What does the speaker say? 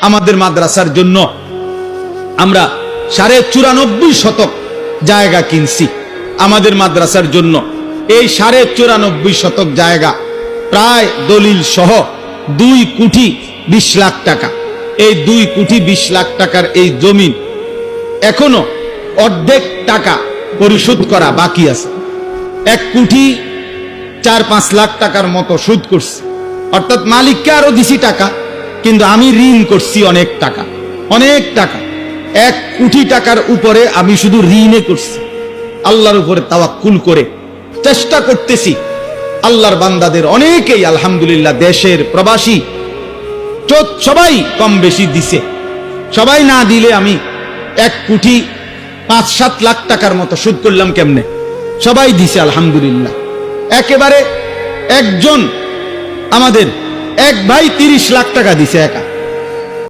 আমাদের মাদ্রাসার জন্য আমরা 94.5 শতক জায়গা কিনছি। আমাদের মাদ্রাসার জন্য এই 94.5 শতক জায়গা প্রায় দলিল সহ 2 কোটি 20 লাখ টাকা। এই 2 কোটি 20 লাখ টাকার এই জমিন এখনো অর্ধেক টাকা পরিশোধ করা বাকি আছে। 1 কোটি 4-5 লাখ টাকার মতো সুদ করছি, অর্থাৎ মালিককে আরো দিছি টাকা, কিন্তু আমি ঋণ করছি অনেক টাকা, অনেক টাকা। 1 কোটি টাকার উপরে আমি শুধু ঋণে করছি। আল্লাহর উপরে তাওয়াক্কুল করে চেষ্টা করতেছি। আল্লাহর বান্দাদের অনেকেই আলহামদুলিল্লাহ দেশের প্রবাসী সবাই কম বেশি দিছে। সবাই না দিলে আমি 1 কোটি 5-7 লাখ টাকার মতো সুদ করলাম কেমনে? সবাই দিছে আলহামদুলিল্লাহ। একেবারে একজন আমাদের এক ভাই 30 লাখ টাকা দিছে একা।